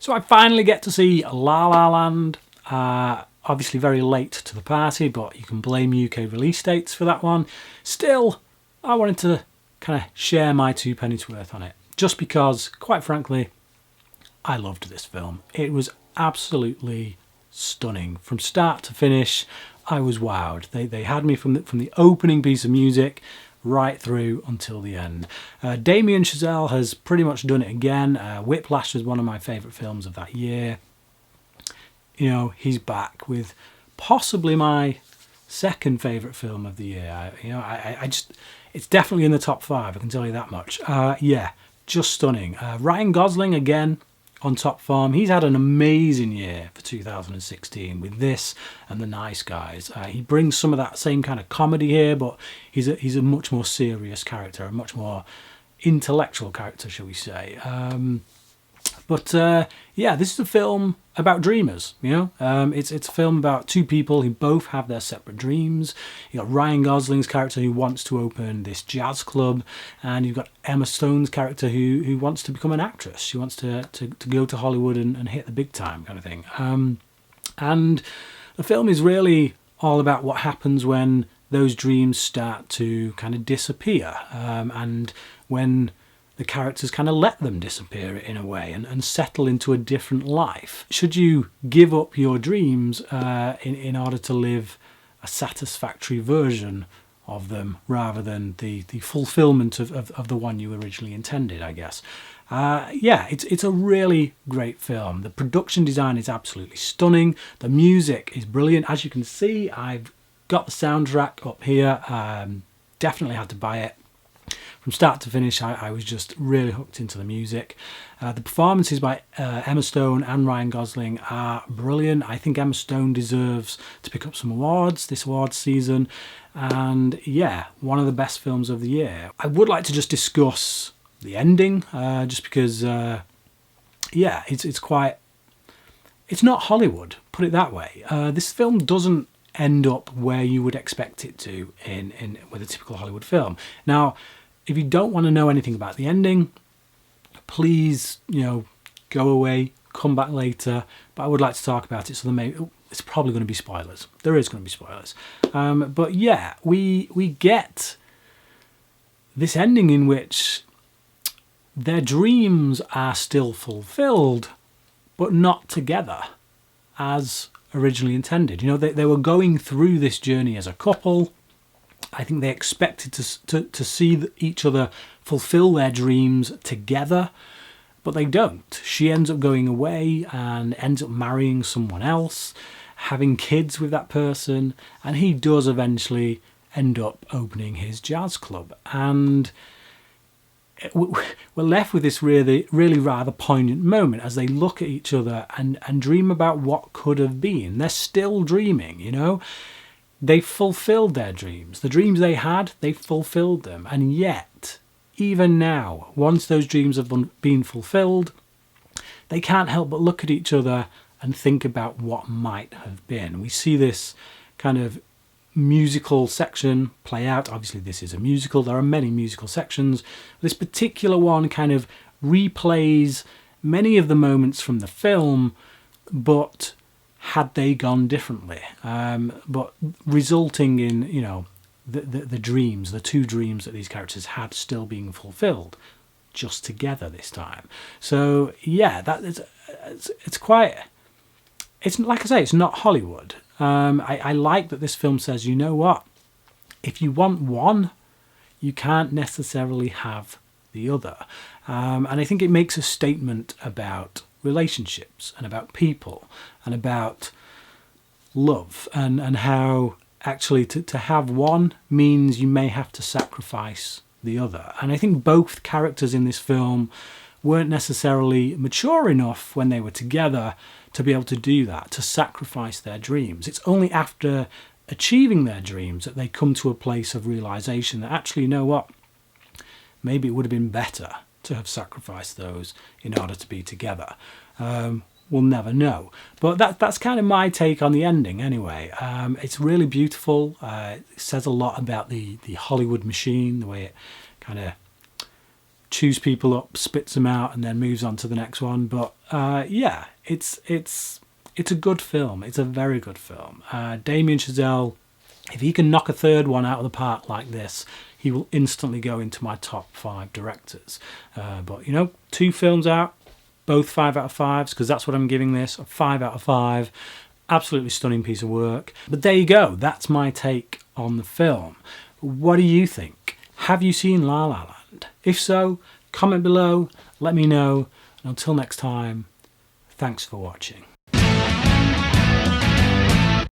So I finally get to see La La Land. Obviously very late to the party, but you can blame UK release dates for that one. Still, I wanted to kind of share my two pennies worth on it. Just because, quite frankly, I loved this film. It was absolutely stunning. From start to finish, I was wowed. They had me from the opening piece of music right through until the end. Damian Chazelle has pretty much done it again. Whiplash was one of my favourite films of that year. You know, he's back with possibly my second favourite film of the year. I just, it's definitely in the top 5, I can tell you that much. Yeah, just stunning. Ryan Gosling again on top form. He's had an amazing year for 2016 with this and The Nice Guys. He brings some of that same kind of comedy here, but he's a much more serious character, a much more intellectual character, shall we say. Yeah, this is a film about dreamers, you know. It's a film about two people who both have their separate dreams. You've got Ryan Gosling's character who wants to open this jazz club, and you've got Emma Stone's character who wants to become an actress. She wants to go to Hollywood and hit the big time kind of thing. And the film is really all about what happens when those dreams start to kind of disappear, and when the characters kind of let them disappear in a way and settle into a different life. Should you give up your dreams in order to live a satisfactory version of them rather than the fulfillment of the one you originally intended, I guess. Yeah, it's a really great film. The production design is absolutely stunning. The music is brilliant. As you can see, I've got the soundtrack up here. Definitely had to buy it. From start to finish, I was just really hooked into the music. The performances by Emma Stone and Ryan Gosling are brilliant. I think Emma Stone deserves to pick up some awards this awards season. And yeah, one of the best films of the year. I would like to just discuss the ending, just because, yeah, it's not Hollywood, put it that way. This film doesn't end up where you would expect it to with a typical Hollywood film. Now, if you don't want to know anything about the ending, please, go away, come back later. But I would like to talk about it, so it's probably going to be spoilers. There is going to be spoilers. But yeah, we get this ending in which their dreams are still fulfilled, but not together as originally intended. They were going through this journey as a couple. I think they expected to see each other fulfill their dreams together, but they don't. She ends up going away and ends up marrying someone else, having kids with that person, and he does eventually end up opening his jazz club. And we're left with this really, really rather poignant moment as they look at each other and dream about what could have been. They're still dreaming, They fulfilled their dreams. The dreams they had, they fulfilled them. And yet, even now, once those dreams have been fulfilled, they can't help but look at each other and think about what might have been. We see this kind of musical section play out. Obviously, this is a musical. There are many musical sections. This particular one kind of replays many of the moments from the film, but had they gone differently, but resulting in the dreams, the two dreams that these characters had still being fulfilled, just together this time. So yeah, it's quite. It's like I say, it's not Hollywood. I like that this film says, you know what, if you want one, you can't necessarily have the other, and I think it makes a statement about relationships and about people and about love and how actually to have one means you may have to sacrifice the other. And I think both characters in this film weren't necessarily mature enough when they were together to be able to do that, to sacrifice their dreams. It's only after achieving their dreams that they come to a place of realization that actually, you know what, maybe it would have been better to have sacrificed those in order to be together. We'll never know. But that's kind of my take on the ending anyway. It's really beautiful. It says a lot about the Hollywood machine, the way it kind of chews people up, spits them out, and then moves on to the next one. But yeah, it's a good film. It's a very good film. Damian Chazelle, if he can knock a third one out of the park like this, he will instantly go into my top 5 directors. But, you know, 2 films out, both 5 out of 5s, because that's what I'm giving this, a 5 out of 5. Absolutely stunning piece of work. But there you go. That's my take on the film. What do you think? Have you seen La La Land? If so, comment below, let me know. And until next time, thanks for watching.